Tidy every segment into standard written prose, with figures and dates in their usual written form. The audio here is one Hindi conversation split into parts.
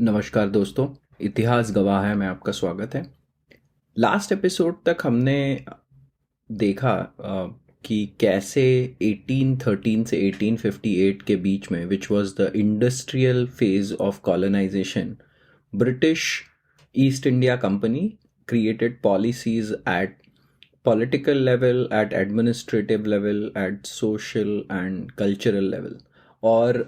नमस्कार दोस्तों, इतिहास गवाह है में आपका स्वागत है। लास्ट एपिसोड तक हमने देखा कि कैसे 1813 से 1858 के बीच में, which was the industrial phase of colonization, British East India Company created policies at political level, at administrative level, at social and cultural level. Or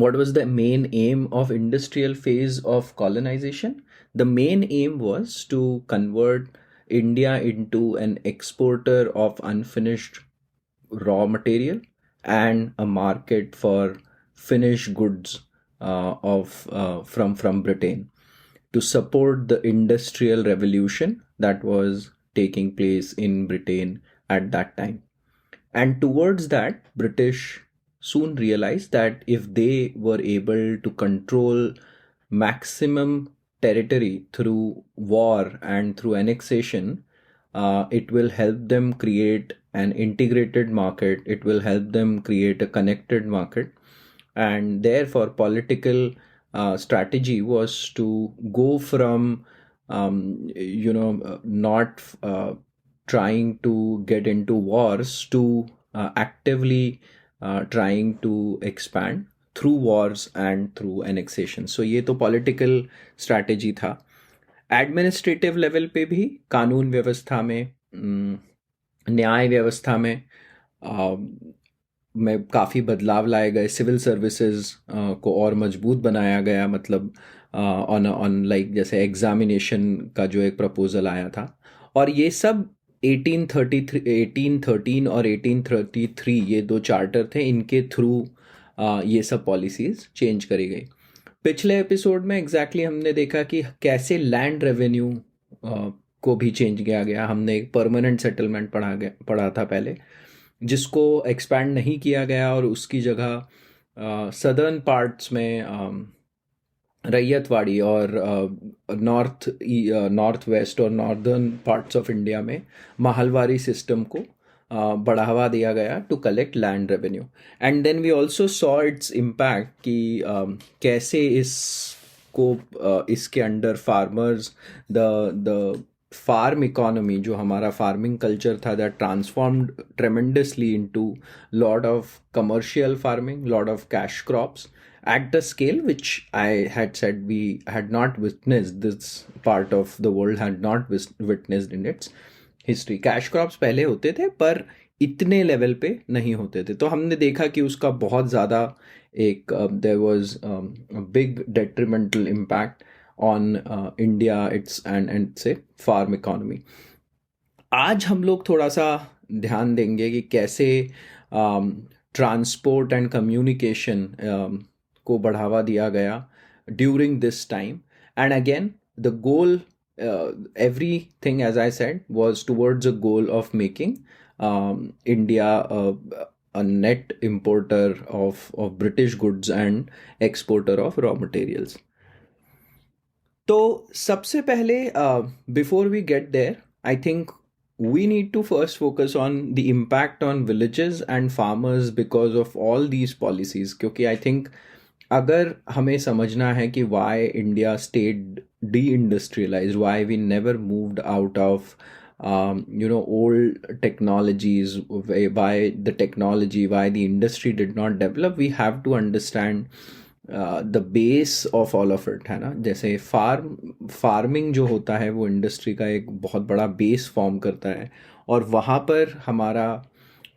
what was the main aim of industrial phase of colonization? The main aim was to convert India into an exporter of unfinished raw material and a market for finished goods of from Britain, to support the industrial revolution that was taking place in Britain at that time. And towards that, British soon realized that if they were able to control maximum territory through war and through annexation, it will help them create an integrated market, it will help them create a connected market. And therefore, political strategy was to go from not trying to get into wars to actively trying to expand through wars and through annexation. So ये तो पॉलिटिकल स्ट्रैटेजी था। एडमिनिस्ट्रेटिव लेवल पे भी कानून व्यवस्था में, न्याय व्यवस्था में काफ़ी बदलाव लाए गए। सिविल सर्विसेज को और मजबूत बनाया गया, मतलब ऑन लाइक जैसे एग्जामिनेशन का जो एक प्रपोजल आया था। और ये सब 1833 1813 और 1833 ये दो चार्टर थे, इनके थ्रू ये सब पॉलिसीज चेंज करी गई। पिछले एपिसोड में हमने देखा कि कैसे लैंड रेवेन्यू को भी चेंज किया गया। हमने एक परमानेंट सेटलमेंट पढ़ा था पहले, जिसको एक्सपैंड नहीं किया गया और उसकी जगह सदर्न पार्ट्स में रैयतवाड़ी और नॉर्थ वेस्ट और नॉर्दर्न पार्ट्स ऑफ इंडिया में माहलवारी सिस्टम को बढ़ावा दिया गया to collect land revenue. And then we also saw its impact कि कैसे इसके under farmers, the farm economy, जो हमारा फार्मिंग कल्चर था, that transformed tremendously into lot of commercial farming, lot of cash crops at the scale which I had said we had not witnessed. This part of the world had not witnessed in its history. Cash crops पहले होते थे पर इतने लेवल पे नहीं होते थे। तो हमने देखा कि उसका बहुत ज़्यादा एक there was big detrimental impact on India its and से फार्म इकोनॉमी। आज हम लोग थोड़ा सा ध्यान देंगे कि कैसे ट्रांसपोर्ट एंड कम्युनिकेशन को बढ़ावा दिया गया during this time. And again the goal, everything, as I said, was towards a goal of making India a net importer of British goods and exporter of raw materials. तो सबसे पहले, before we get there, I think we need to first focus on the impact on villages and farmers because of all these policies, क्योंकि I think अगर हमें समझना है कि why India stayed deindustrialized, why we never moved out of old technologies, why the technology, why the industry did not develop, we have to understand the base of all of it, है ना। जैसे फार्मिंग जो होता है वो इंडस्ट्री का एक बहुत बड़ा बेस फॉर्म करता है, और वहाँ पर हमारा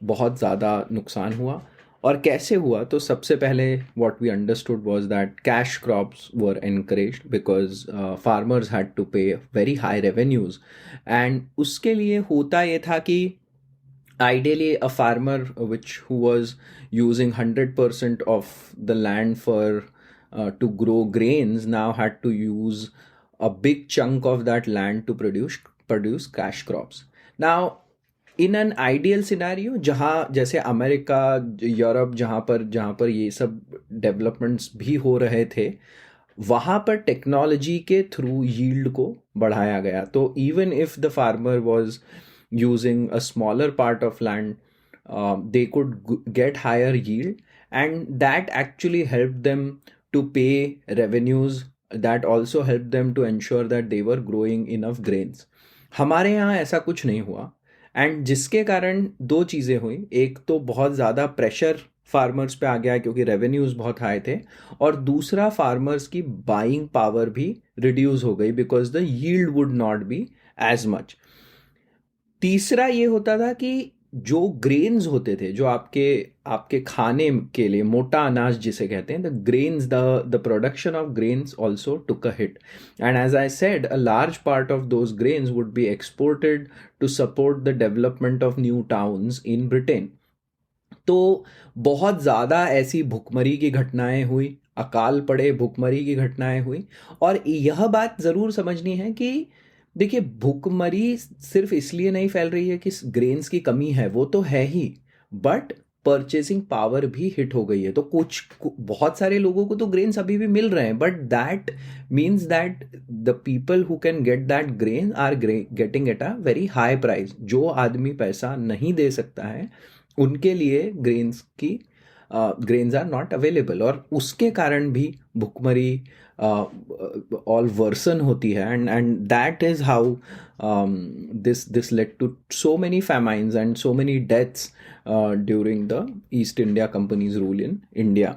बहुत ज़्यादा नुकसान हुआ। और कैसे हुआ? तो सबसे पहले what we understood was that cash crops were encouraged because farmers had to pay very high revenues. And उसके लिए होता ये था कि ideally a farmer who was using 100% of the land for to grow grains now had to use a big chunk of that land to produce cash crops. Now in an ideal scenario, जहाँ जैसे अमेरिका, यूरोप, जहाँ पर ये सब डेवलपमेंट्स भी हो रहे थे, वहाँ पर टेक्नोलॉजी के थ्रू यील्ड को बढ़ाया गया। तो even if the farmer was using a smaller part of land, they could get higher yield, and that actually helped them to pay revenues that also helped them to ensure that they were growing enough grains. हमारे यहाँ ऐसा कुछ नहीं हुआ, एंड जिसके कारण दो चीज़ें हुई. एक तो बहुत ज़्यादा प्रेशर फार्मर्स पे आ गया क्योंकि रेवेन्यूज बहुत हाई थे, और दूसरा फार्मर्स की बाइंग पावर भी रिड्यूस हो गई because the yield would not be as much. तीसरा ये होता था कि जो ग्रेन्स होते थे, जो आपके आपके खाने के लिए मोटा अनाज जिसे कहते हैं, the grains, the production of grains also took a hit. And as I said, a large part of those grains would be exported to support the development of new towns in Britain. तो बहुत ज़्यादा ऐसी भुखमरी की घटनाएं हुई, अकाल पड़े, भुखमरी की घटनाएं हुई. और यह बात ज़रूर समझनी है कि देखिए, भुखमरी सिर्फ इसलिए नहीं फैल रही है कि ग्रेन्स की कमी है, वो तो है ही, बट परचेसिंग पावर भी हिट हो गई है. तो बहुत सारे लोगों को तो ग्रेन्स अभी भी मिल रहे हैं, but that means that the people who can get that grain are getting at a very high price. जो आदमी पैसा नहीं दे सकता है, उनके लिए ग्रेन्स आर नॉट अवेलेबल, और उसके कारण भी भुखमरी all worsen होती है. and that is how this led to so many famines and so many deaths during the East India Company's rule in India.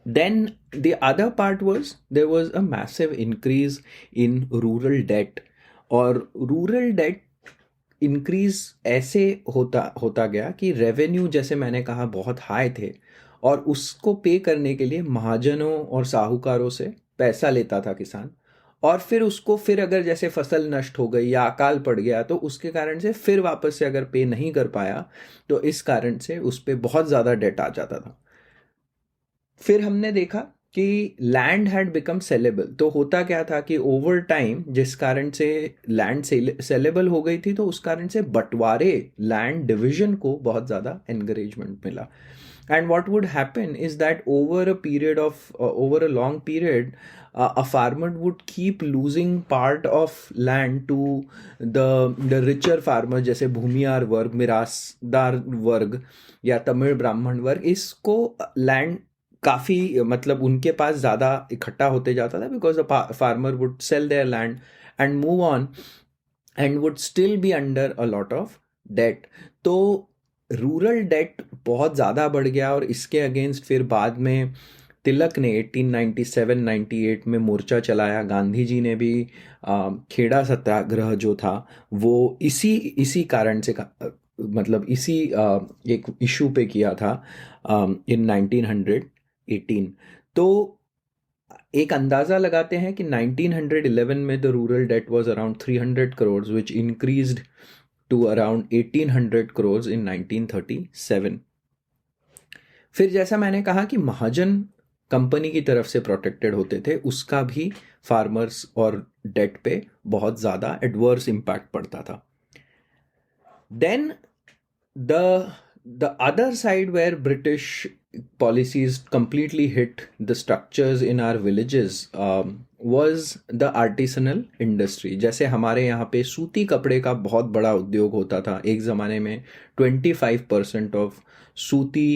Then the other part was there was a massive increase in rural debt. और rural debt इंक्रीज ऐसे होता गया कि रेवेन्यू, जैसे मैंने कहा, बहुत हाई थे, और उसको पे करने के लिए महाजनों और साहूकारों से पैसा लेता था किसान. और फिर अगर जैसे फसल नष्ट हो गई या अकाल पड़ गया, तो उसके कारण से फिर वापस से अगर पे नहीं कर पाया, तो इस कारण से उस पर बहुत ज़्यादा डेट आ जाता था. फिर हमने देखा कि लैंड हैड बिकम सेलेबल. तो होता क्या था कि ओवर टाइम जिस कारण से लैंड सेलेबल हो गई थी, तो उस कारण से बंटवारे, लैंड डिवीजन को बहुत ज़्यादा एनकरेजमेंट मिला. And what would happen is that over a long period a farmer would keep losing part of land to the richer farmer, जैसे भूमियार वर्ग, मिरासदार वर्ग या तमिल ब्राह्मण वर्ग. इसको लैंड काफ़ी, मतलब उनके पास ज़्यादा इकट्ठा होते जाता था, because the farmer would sell their land and move on and would still be under a lot of debt. तो रूरल डेट बहुत ज़्यादा बढ़ गया, और इसके अगेंस्ट फिर बाद में तिलक ने 1897-98 में मोर्चा चलाया. गांधी जी ने भी खेड़ा सत्याग्रह जो था वो इसी कारण से मतलब इसी एक इशू पे किया था इन 1918. तो एक अंदाज़ा लगाते हैं कि 1911 में the rural debt was around 300 crore, which increased to around 1800 crore in 1937. फिर जैसा मैंने कहा कि महाजन कंपनी की तरफ से प्रोटेक्टेड होते थे, उसका भी फार्मर्स और डेट पे बहुत ज़्यादा एडवर्स इम्पैक्ट पड़ता था. Then the other side, where British policies completely hit the structures in our villages, was the artisanal industry. जैसे हमारे यहाँ पे सूती कपड़े का बहुत बड़ा उद्योग होता था एक ज़माने में. 25% ऑफ सूती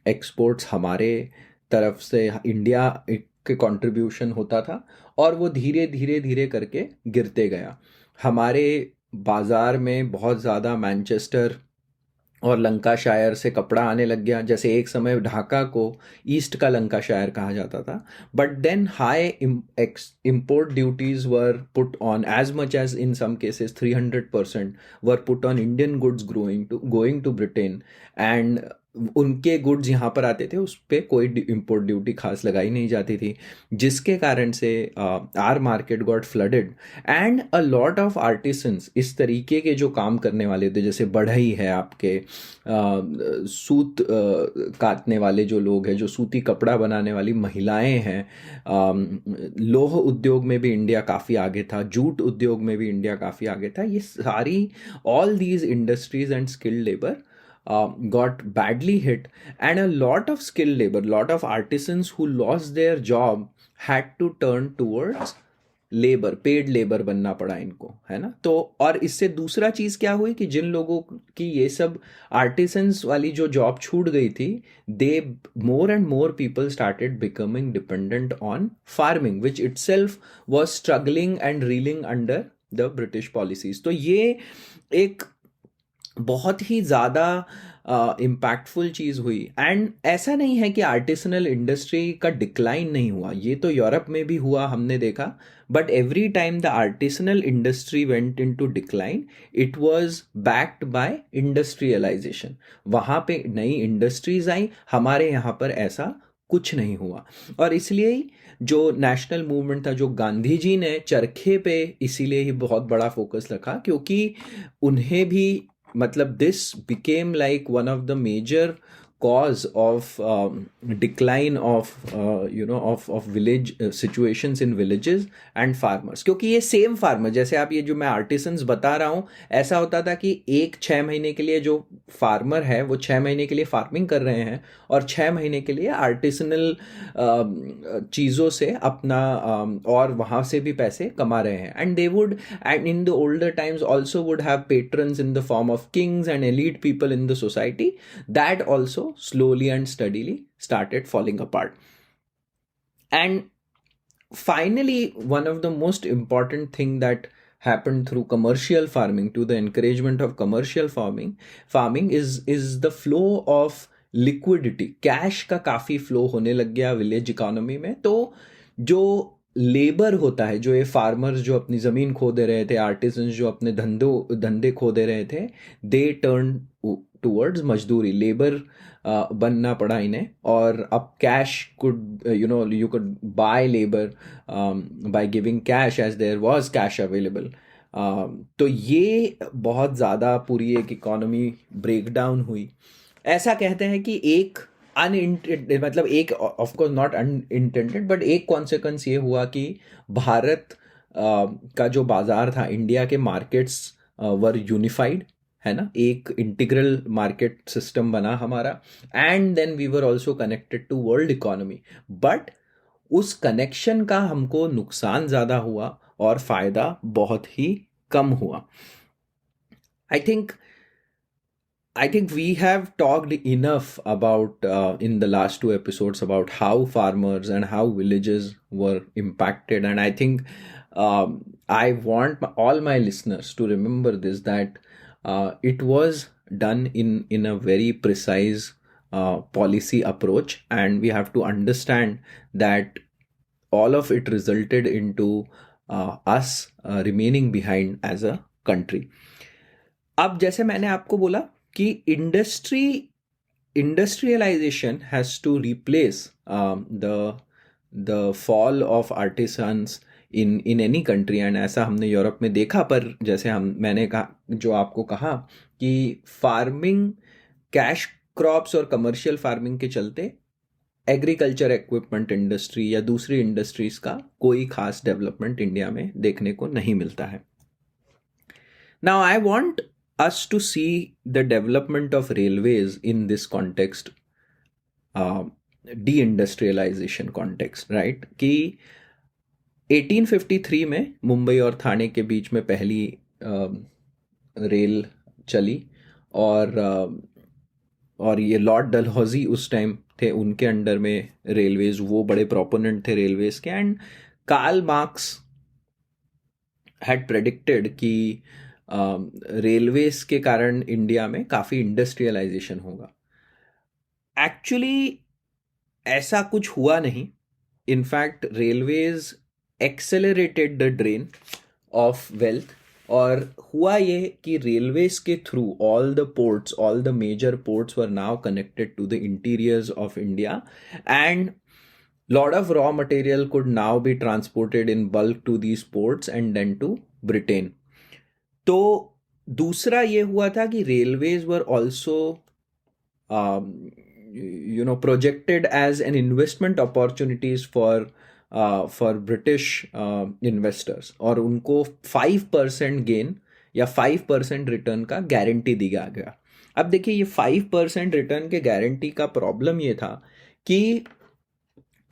एक्सपोर्ट्स हमारे तरफ से इंडिया के कंट्रीब्यूशन होता था, और वो धीरे धीरे धीरे करके गिरते गया. हमारे बाज़ार में बहुत ज़्यादा मैनचेस्टर और लंकाशायर से कपड़ा आने लग गया. जैसे एक समय ढाका को ईस्ट का लंकाशायर कहा जाता था, but then high import duties were put on, as much as in some cases 300% were put on Indian goods going to Britain. And उनके गुड्स यहाँ पर आते थे, उस पर कोई इम्पोर्ट ड्यूटी खास लगाई नहीं जाती थी, जिसके कारण से our market got flooded. And a lot of artisans, इस तरीके के जो काम करने वाले थे, जैसे बढ़ई है आपके, सूत काटने वाले जो लोग हैं, जो सूती कपड़ा बनाने वाली महिलाएं हैं, लोह उद्योग में भी इंडिया काफ़ी आगे था, जूट उद्योग में भी इंडिया काफ़ी आगे था. ये सारी, all these industries and skilled labour got badly hit, and a lot of skilled labor, lot of artisans who lost their job had to turn towards labour, paid labour बनना पड़ा इनको, है ना। तो और इससे दूसरा चीज़ क्या हुई कि जिन लोगों की ये सब आर्टिसंस वाली जो जॉब छूट गई थी, then more and more people started becoming dependent on farming which itself was struggling and reeling under the British policies. तो ये एक बहुत ही ज़्यादा इम्पैक्टफुल चीज़ हुई। एंड ऐसा नहीं है कि आर्टिसनल इंडस्ट्री का डिक्लाइन नहीं हुआ, ये तो यूरोप में भी हुआ, हमने देखा। But every time the artisanal industry went in to decline, it was backed by industrialization. वहाँ पे नई इंडस्ट्रीज आई, हमारे यहाँ पर ऐसा कुछ नहीं हुआ। और इसलिए ही जो नेशनल मूवमेंट था, जो गांधी जी ने चरखे पे इसीलिए ही बहुत बड़ा फोकस रखा, क्योंकि उन्हें भी मतलब this became like one of the major cause of decline of of village situations in villages and farmers। क्योंकि ये सेम फार्मर, जैसे आप ये जो मैं आर्टिसंस बता रहा हूँ, ऐसा होता था कि एक 6 महीने के लिए जो फार्मर है वो 6 महीने के लिए फार्मिंग कर रहे हैं और 6 महीने के लिए आर्टिसनल चीज़ों से अपना और वहाँ से भी पैसे कमा रहे हैं। And they would, and in the older times also would have patrons in the form of Kings and elite people in the society, that also slowly and steadily started falling apart। And finally, one of the most important thing that happened through commercial farming, to the encouragement of commercial farming is the flow of liquidity। Cash का काफ़ी फ्लो होने लग गया विलेज इकोनॉमी में। तो जो लेबर होता है, जो ये फार्मर्स जो अपनी ज़मीन खो दे रहे थे, आर्टिसंस जो अपने धंधे खो दे रहे थे, दे टर्न टूवर्ड्स मजदूरी, लेबर बनना पड़ा इन्हें। और अब cash could you could buy labour by giving cash as there was cash available. तो ये बहुत ज़्यादा पूरी एक इकोनॉमी ब्रेकडाउन हुई। ऐसा कहते हैं कि एक मतलब एक of course not unintended, but एक कॉन्सिक्वेंस ये हुआ कि भारत का जो बाजार था, इंडिया के मार्केट्स वर यूनिफाइड, है ना, एक इंटीग्रल मार्केट सिस्टम बना हमारा। And then we were also connected to world economy. But उस कनेक्शन का हमको नुकसान ज़्यादा हुआ और फ़ायदा बहुत ही कम हुआ। I think we have talked enough about in the last 2 episodes about how farmers and how villages were impacted. And I think I want all my listeners to remember this, that it was done in a very precise policy approach, and we have to understand that all of it resulted into us remaining behind as a country। अब जैसे मैंने आपको बोला कि industrialization has to replace the fall of artisans in any country. And ऐसा हमने यूरोप में देखा। पर जैसे मैंने कहा, जो आपको कहा कि फार्मिंग, कैश क्रॉप्स और कमर्शियल फार्मिंग के चलते एग्रीकल्चर इक्विपमेंट इंडस्ट्री या दूसरी इंडस्ट्रीज का कोई खास डेवलपमेंट इंडिया में देखने को नहीं मिलता है। Now I want us to see the development of railways in this context, deindustrialization context, right? कि 1853 में मुंबई और थाने के बीच में पहली रेल चली। और ये लॉर्ड डलहौजी उस टाइम थे, उनके अंडर में रेलवेज, वो बड़े प्रोपोनेंट थे रेलवेज के। And Karl Marx had predicted कि रेलवेज के कारण इंडिया में काफ़ी इंडस्ट्रियलाइजेशन होगा। एक्चुअली ऐसा कुछ हुआ नहीं। In fact railways accelerated the drain of wealth. और हुआ ये कि रेलवेज के through all the major ports were now connected to the interiors of India, and lot of raw material could now be transported in bulk to these ports and then to Britain। तो दूसरा ये हुआ था कि railways were also projected as an investment opportunities for British investors, और उनको 5% गेन या 5% रिटर्न का गारंटी दिया गया। अब देखिए, ये 5% रिटर्न के गारंटी का प्रॉब्लम ये था कि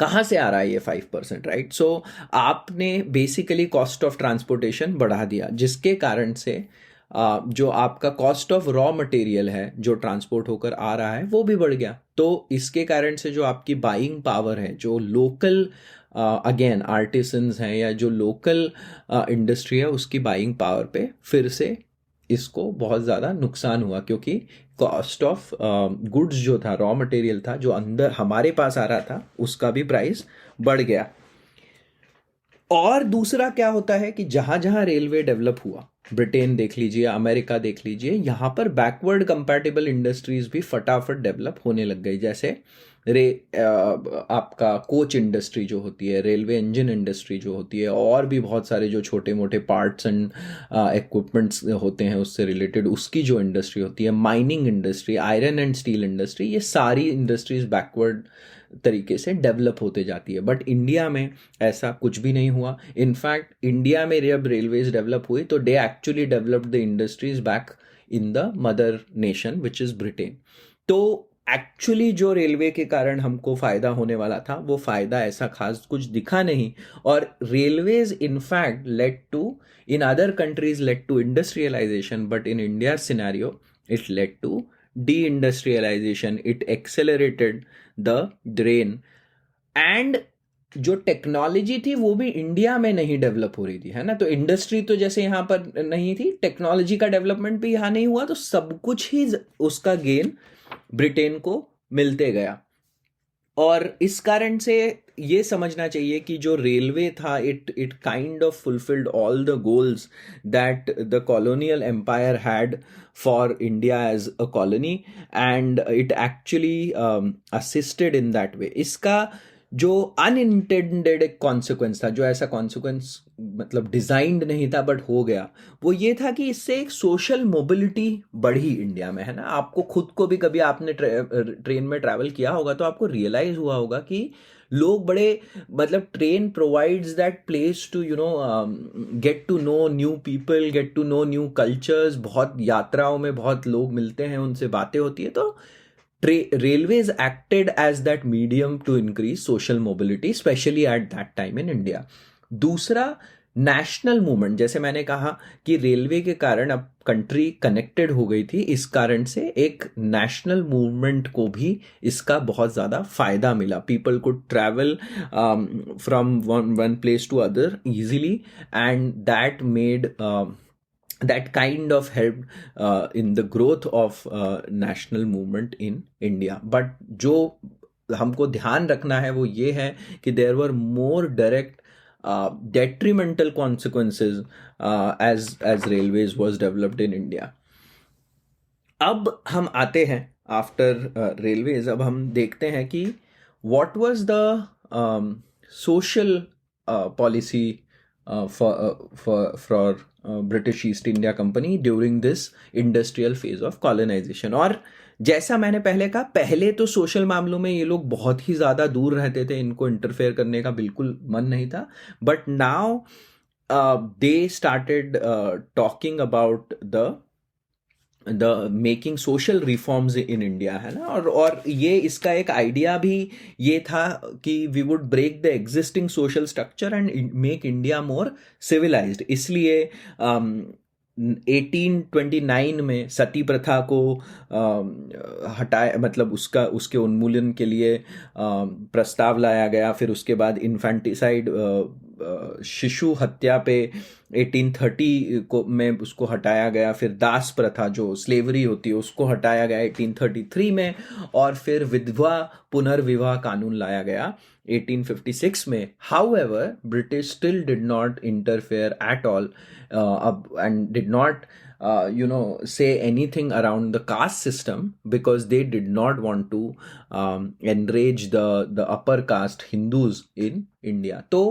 कहाँ से आ रहा है ये 5%, राइट? सो आपने बेसिकली कॉस्ट ऑफ ट्रांसपोर्टेशन बढ़ा दिया, जिसके कारण से जो आपका कॉस्ट ऑफ रॉ मटेरियल है जो ट्रांसपोर्ट होकर आ रहा है वो भी बढ़ गया। तो इसके कारण से जो आपकी बाइंग पावर है, जो लोकल अगेन आर्टिसंस हैं या जो लोकल इंडस्ट्री है, उसकी बाइंग पावर पे फिर से इसको बहुत ज़्यादा नुकसान हुआ, क्योंकि कॉस्ट ऑफ गुड्स जो था, रॉ मटेरियल था जो अंदर हमारे पास आ रहा था, उसका भी प्राइस बढ़ गया। और दूसरा क्या होता है कि जहां जहां रेलवे डेवलप हुआ, ब्रिटेन देख लीजिए, अमेरिका देख लीजिए, यहाँ पर बैकवर्ड कंपैटिबल इंडस्ट्रीज भी फटाफट डेवलप होने लग गई। जैसे आपका कोच इंडस्ट्री जो होती है, रेलवे इंजन इंडस्ट्री जो होती है, और भी बहुत सारे जो छोटे मोटे पार्ट्स एंड इक्विपमेंट्स होते हैं उससे रिलेटेड, उसकी जो इंडस्ट्री होती है, mining industry, iron and steel industry, ये सारी इंडस्ट्रीज बैकवर्ड तरीके से डेवलप होते जाती है। बट इंडिया में ऐसा कुछ भी नहीं हुआ। इनफैक्ट इंडिया में जब रेलवेज डेवलप हुई तो they actually developed the industries back in the mother nation which is Britain. तो एक्चुअली जो रेलवे के कारण हमको फ़ायदा होने वाला था, वो फ़ायदा ऐसा खास कुछ दिखा नहीं। और railways in fact led to, in other countries led to industrialization, but in India scenario it led to de-industrialization, it accelerated the drain। And जो टेक्नोलॉजी थी वो भी इंडिया में नहीं डेवलप हो रही थी, है ना? तो इंडस्ट्री तो जैसे यहाँ पर नहीं थी, टेक्नोलॉजी का डेवलपमेंट भी यहाँ नहीं हुआ, तो सब कुछ ही उसका गेन ब्रिटेन को मिलते गया। और इस कारण से ये समझना चाहिए कि जो रेलवे था, it kind of fulfilled all the goals that the colonial empire had for India as a colony, and it actually assisted in that way. इसका जो अनइंटेंडेड एक कॉन्सिक्वेंस था, जो ऐसा कॉन्सिक्वेंस मतलब डिजाइंड नहीं था बट हो गया, वो ये था कि इससे एक सोशल मोबिलिटी बढ़ी इंडिया में, है ना? आपको खुद को भी, कभी आपने ट्रेन में ट्रैवल किया होगा तो आपको रियलाइज हुआ होगा कि लोग बड़े, मतलब train provides that place to get to know new people, get to know new cultures. बहुत यात्राओं में बहुत लोग मिलते हैं, उनसे बातें होती है। तो railways acted as that medium to increase social mobility, especially at that time in India। दूसरा, नेशनल मूवमेंट, जैसे मैंने कहा कि रेलवे के कारण अब कंट्री कनेक्टेड हो गई थी, इस कारण से एक नेशनल मूवमेंट को भी इसका बहुत ज़्यादा फायदा मिला। People could travel from one place to other easily, and that made that kind of helped in the growth of national movement in India। but जो हमको ध्यान रखना है वो ये है कि there were more direct detrimental consequences as railways was developed in India। अब हम आते हैं आफ्टर रेलवेज, अब हम देखते हैं कि what was the social policy for British East India company during this industrial phase of colonization. और जैसा मैंने पहले कहा, पहले तो सोशल मामलों में ये लोग बहुत ही ज़्यादा दूर रहते थे, इनको इंटरफेयर करने का बिल्कुल मन नहीं था। But now they started talking about the making social reforms in India, है ना? और ये इसका एक आइडिया भी ये था कि we would break the existing social structure and make India more civilized. इसलिए 1829 में सती प्रथा को हटाया, मतलब उसके उन्मूलन के लिए प्रस्ताव लाया गया। फिर उसके बाद इन्फेंटिसाइड, शिशु हत्या पे 1830 को में उसको हटाया गया। फिर दास प्रथा, जो स्लेवरी होती है, उसको हटाया गया 1833 में। और फिर विधवा पुनर्विवाह कानून लाया गया 1856 में। However British still did not interfere at all and did not say anything around the caste system, because they did not want to enrage the upper caste Hindus in India। तो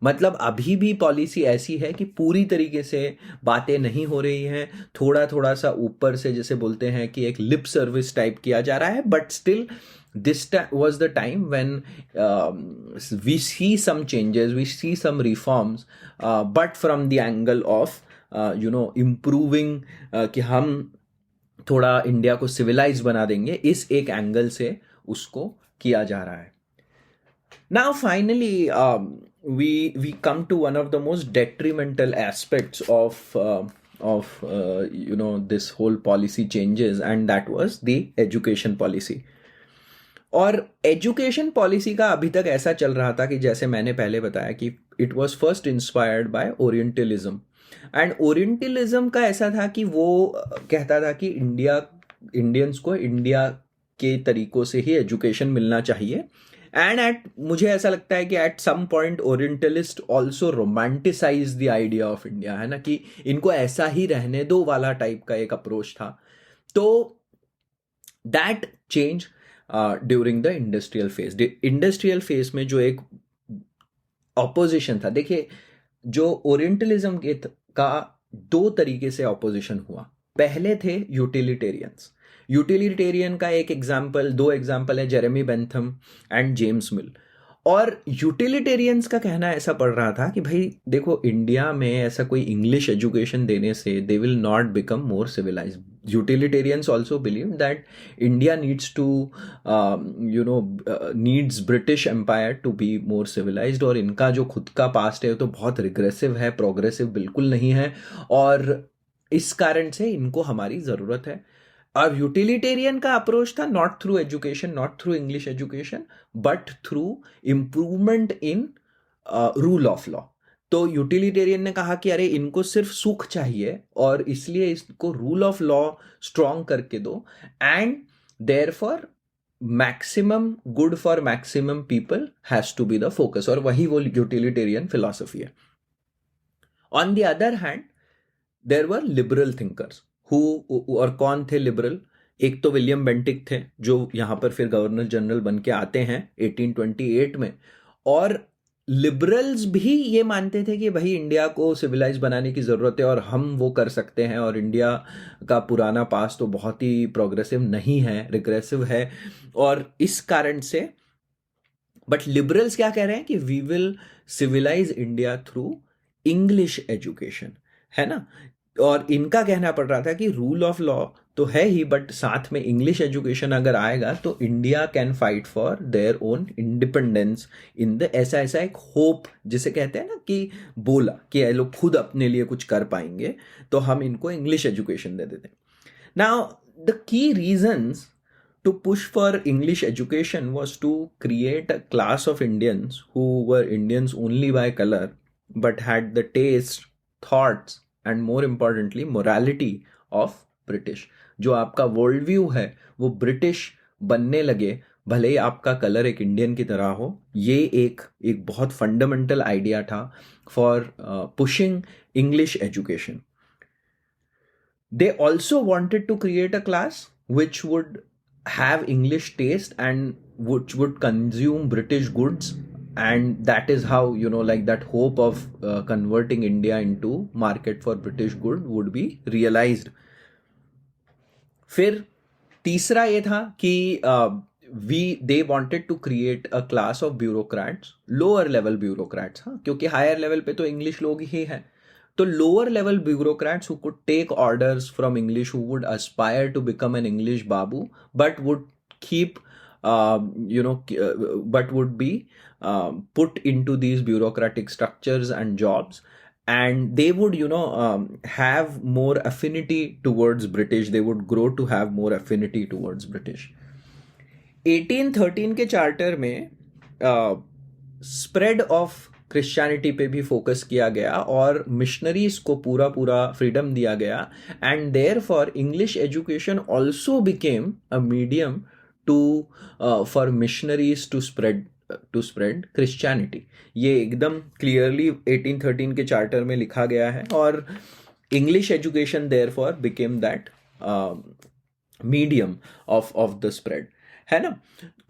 मतलब अभी भी पॉलिसी ऐसी है कि पूरी तरीके से बातें नहीं हो रही हैं, थोड़ा थोड़ा सा ऊपर से, जैसे बोलते हैं कि एक लिप सर्विस टाइप किया जा रहा है। But still this was the time when we see some changes, we see some reforms, but from the angle of improving, कि हम थोड़ा इंडिया को सिविलाइज बना देंगे, इस एक एंगल से उसको किया जा रहा है। Now, finally, we come to one of the most detrimental aspects of this whole policy changes, and that was the education policy. और एजुकेशन पॉलिसी का अभी तक ऐसा चल रहा था कि जैसे मैंने पहले बताया कि it was first inspired by orientalism, and orientalism का ऐसा था कि वो कहता था कि इंडियंस को इंडिया के तरीकों से ही एजुकेशन मिलना चाहिए। एंड एट मुझे ऐसा लगता है कि at some point orientalist also romanticize the idea of India, है ना, कि इनको ऐसा ही रहने दो वाला टाइप का एक अप्रोच था। तो that change during the industrial phase में जो एक ऑपोजिशन था, देखिए जो ओरिएंटलिज्म का दो तरीके से ऑपोजिशन हुआ। पहले थे यूटिलिटेरियन का एक एग्जाम्पल, दो एग्जाम्पल है, जेरेमी बेंथम एंड जेम्स मिल। और यूटिलिटेरियंस का कहना ऐसा पड़ रहा था कि भाई देखो, इंडिया में ऐसा कोई इंग्लिश एजुकेशन देने से they will not become more civilized. Utilitarians also believe that India needs to needs British empire to be more civilized, और इनका जो खुद का पास्ट है तो बहुत रिग्रेसिव है, प्रोग्रेसिव बिल्कुल नहीं है, और इस कारण से इनको हमारी ज़रूरत है। और यूटिलिटेरियन का अप्रोच था not through education, not through English education, but through improvement in rule of law. तो यूटिलिटेरियन ने कहा कि अरे इनको सिर्फ सुख चाहिए और इसलिए इसको रूल ऑफ लॉ स्ट्रॉन्ग करके दो, and therefore maximum good for maximum people has to be the focus, और वही वो यूटिलिटेरियन फिलॉसफी है। On the other hand there were liberal thinkers who, और कौन थे लिबरल? एक तो विलियम बेंटिक थे जो यहाँ पर फिर गवर्नर जनरल बन के आते हैं 1828 में, और लिबरल्स भी ये मानते थे कि भाई इंडिया को सिविलाइज बनाने की ज़रूरत है और हम वो कर सकते हैं, और इंडिया का पुराना पास तो बहुत ही प्रोग्रेसिव नहीं है, रिग्रेसिव है, और इस कारण से। बट लिबरल्स क्या कह रहे हैं कि we will civilize India through English education, है ना। और इनका कहना पड़ रहा था कि रूल ऑफ लॉ तो है ही, बट साथ में इंग्लिश एजुकेशन अगर आएगा तो India can fight for their own independence in the, ऐसा ऐसा एक होप जिसे कहते हैं ना, कि बोला कि ये लोग खुद अपने लिए कुछ कर पाएंगे, तो हम इनको इंग्लिश एजुकेशन दे देते हैं। Now the key reasons to push for English education was to create a class of Indians who were Indians only by color, but had the taste, thoughts, and more importantly, morality of British. जो आपका वर्ल्ड व्यू है वो ब्रिटिश बनने लगे, भले ही आपका कलर एक इंडियन की तरह हो। ये एक बहुत फंडामेंटल आइडिया था for pushing English education. They also wanted to create a class which would have English taste and which would consume British goods, and that is how, like that hope of converting India into market for British good would be realized. फिर तीसरा ये था कि they wanted to create a class of bureaucrats, lower level bureaucrats, हाँ, क्योंकि हायर लेवल पे तो इंग्लिश लोग ही हैं, तो lower level bureaucrats who could take orders from English, who would aspire to become an English babu, but would keep but would be put into these bureaucratic structures and jobs, and they would have more affinity towards British, they would grow to have more affinity towards British। 1813 के चार्टर में स्प्रेड ऑफ क्रिश्चियनिटी पे भी फोकस किया गया और मिशनरीज को पूरा पूरा फ्रीडम दिया गया, and therefore English education also became a medium to for missionaries to spread Christianity. ये एकदम क्लियरली 1813 के चार्टर में लिखा गया है, और English education therefore became that medium of the spread, है ना।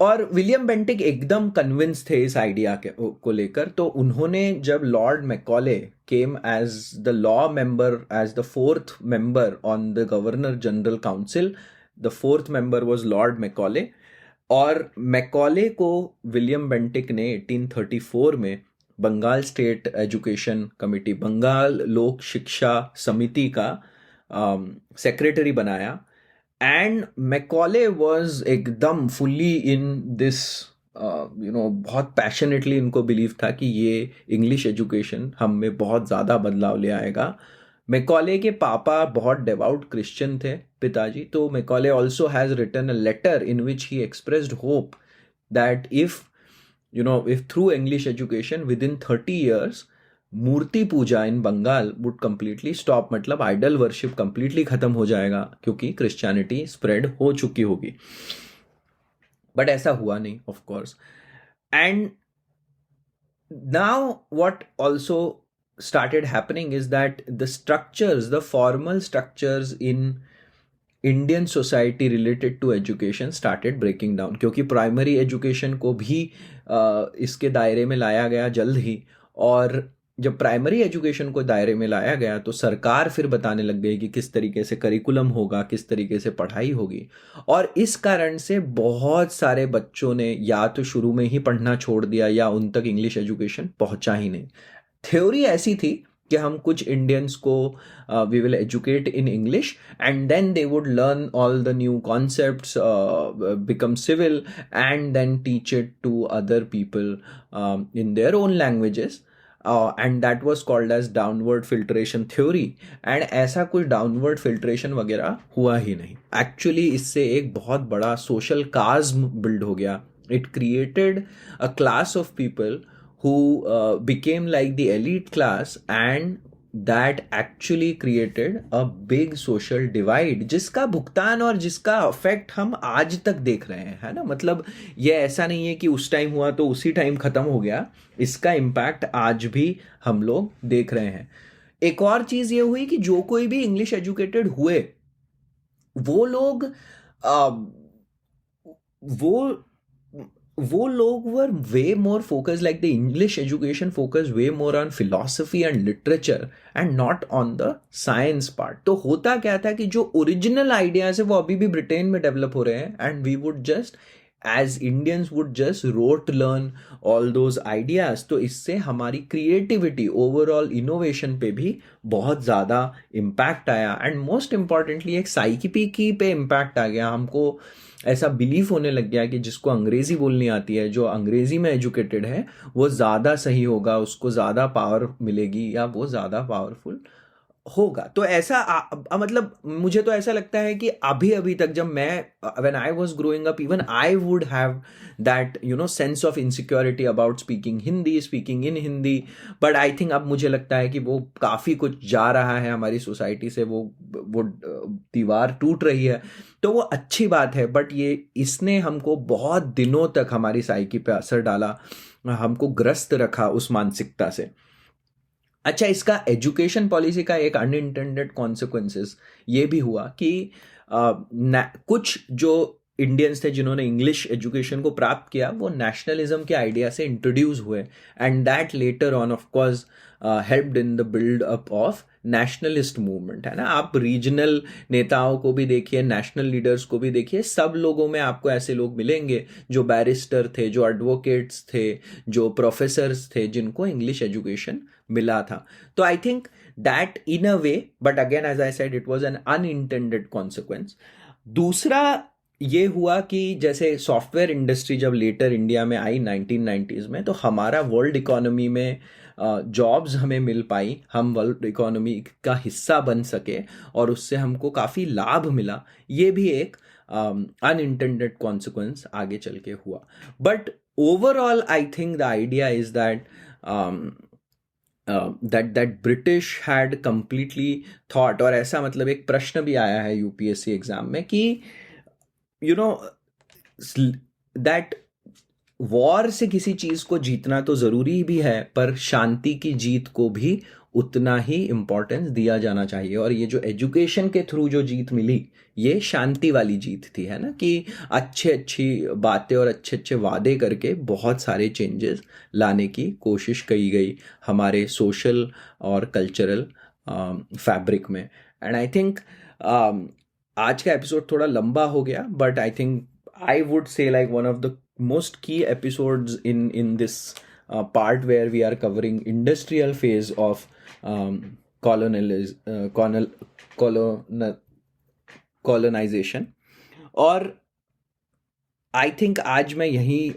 और विलियम बेंटिक एकदम कन्विंस थे इस आइडिया को लेकर, तो उन्होंने जब Lord Macaulay came as the law member, as the fourth member on the governor general council, the fourth member was Lord Macaulay, और मैकॉले को विलियम बेंटिक ने 1834 में Bengal state education committee, Bengal लोक शिक्षा समिति का सेक्रेटरी बनाया, and Macaulay was ekdam fully in this बहुत पैशनेटली इनको बिलीव था कि ये इंग्लिश एजुकेशन हम में बहुत ज़्यादा बदलाव ले आएगा. मैकॉले के पापा बहुत डेवआउट क्रिश्चियन थे, पिताजी. तो Macaulay also has written a letter in which he expressed hope that if through English education within 30 years मूर्ति पूजा in Bengal would completely stop, मतलब आइडल वर्शिप कंप्लीटली खत्म हो जाएगा क्योंकि क्रिश्चियनिटी स्प्रेड हो चुकी होगी. बट ऐसा हुआ नहीं, of course. And now what also started happening is that the formal structures in Indian society related to education started breaking down, क्योंकि प्राइमरी एजुकेशन को भी इसके दायरे में लाया गया जल्द ही. और जब प्राइमरी एजुकेशन को दायरे में लाया गया तो सरकार फिर बताने लग गई कि किस तरीके से करिकुलम होगा, किस तरीके से पढ़ाई होगी. और इस कारण से बहुत सारे बच्चों ने या तो शुरू में ही पढ़ना छोड़ दिया या उन तक इंग्लिश एजुकेशन पहुंचा ही नहीं. थ्योरी ऐसी थी कि हम कुछ इंडियंस को we will educate in English and then they would learn all the new concepts, become civil and then teach it to other people in their own languages. And that was called as downward filtration theory. And ऐसा कुछ डाउनवर्ड फिल्ट्रेशन वगैरह हुआ ही नहीं. एक्चुअली इससे एक बहुत बड़ा सोशल काज्म बिल्ड हो गया. It created a class of people who became like the elite class, and that actually created a big social divide, जिसका भुगतान और जिसका इफेक्ट हम आज तक देख रहे हैं, है ना. मतलब ये ऐसा नहीं है कि उस टाइम हुआ तो उसी टाइम खत्म हो गया. इसका इम्पैक्ट आज भी हम लोग देख रहे हैं. एक और चीज ये हुई कि जो कोई भी इंग्लिश एजुकेटेड हुए वो लोग वो लोग were way more focused, like the English education focused way more on philosophy and literature and not on the science part. तो होता क्या था कि जो ओरिजिनल आइडियाज है वो अभी भी ब्रिटेन में डेवलप हो रहे हैं, and we would just as Indians would just rote learn all those ideas. तो इससे हमारी क्रिएटिविटी, ओवरऑल इनोवेशन पे भी बहुत ज़्यादा इम्पैक्ट आया. एंड मोस्ट इम्पॉर्टेंटली एक साइकी पे इम्पैक्ट आ गया. हमको ऐसा बिलीफ होने लग गया कि जिसको अंग्रेजी बोलनी आती है, जो अंग्रेजी में एजुकेटेड है, वो ज़्यादा सही होगा, उसको ज़्यादा पावर मिलेगी या वो ज़्यादा पावरफुल होगा. तो ऐसा मतलब मुझे तो ऐसा लगता है कि अभी तक जब मैं when I was growing up, even I would have that sense of insecurity about speaking in Hindi. But I think अब मुझे लगता है कि वो काफ़ी कुछ जा रहा है हमारी सोसाइटी से, वो दीवार टूट रही है. तो वो अच्छी बात है, बट ये इसने हमको बहुत दिनों तक हमारी साइकी पे असर डाला, हमको ग्रस्त रखा उस मानसिकता से. अच्छा, इसका एजुकेशन पॉलिसी का एक अनइंटेंडेड कॉन्सिक्वेंसेस ये भी हुआ कि कुछ जो इंडियंस थे जिन्होंने इंग्लिश एजुकेशन को प्राप्त किया, वो नेशनलिज्म के आइडिया से इंट्रोड्यूस हुए, and that later on off course helped in the build up of nationalist movement, है ना. आप रीजनल नेताओं को भी देखिए, नेशनल लीडर्स को भी देखिए, सब लोगों में आपको ऐसे लोग मिलेंगे जो बैरिस्टर थे, जो एडवोकेट्स थे, जो प्रोफेसर्स थे, जिनको इंग्लिश एजुकेशन मिला था. तो I think that in a way, but again as I said, it was an unintended consequence. दूसरा ये हुआ कि जैसे सॉफ्टवेयर इंडस्ट्री जब लेटर इंडिया में आई 1990s में, तो हमारा वर्ल्ड इकोनॉमी में जॉब्स हमें मिल पाई, हम वर्ल्ड इकोनॉमी का हिस्सा बन सके और उससे हमको काफ़ी लाभ मिला. ये भी एक अनइंटेंडेड कॉन्सिक्वेंस आगे चल के हुआ. But overall I think the idea is that that British had completely thought, और ऐसा मतलब एक प्रश्न भी आया है यूपीएससी एग्जाम में कि दैट वॉर से किसी चीज को जीतना तो जरूरी भी है, पर शांति की जीत को भी उतना ही इम्पोर्टेंस दिया जाना चाहिए. और ये जो एजुकेशन के थ्रू जो जीत मिली, ये शांति वाली जीत थी, है ना, कि अच्छी बातें और अच्छे वादे करके बहुत सारे चेंजेस लाने की कोशिश की गई हमारे सोशल और कल्चरल फैब्रिक में. एंड आई थिंक आज का एपिसोड थोड़ा लंबा हो गया, but I think I would say like one of the most key episodes in this part where we are covering industrial phase of colonization. और आई थिंक आज मैं यहीं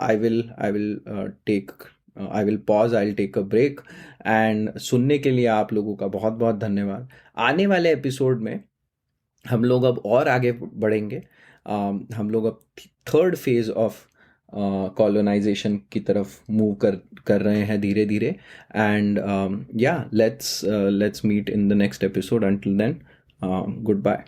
I will pause, I will take a break. And सुनने के लिए आप लोगों का बहुत बहुत धन्यवाद। आने वाले एपिसोड में हम लोग अब और आगे बढ़ेंगे। हम लोग अब थर्ड फेज ऑफ कॉलोनाइजेशन की तरफ मूव कर रहे हैं धीरे धीरे। एंड या let's meet in the next episode. Until then, good bye.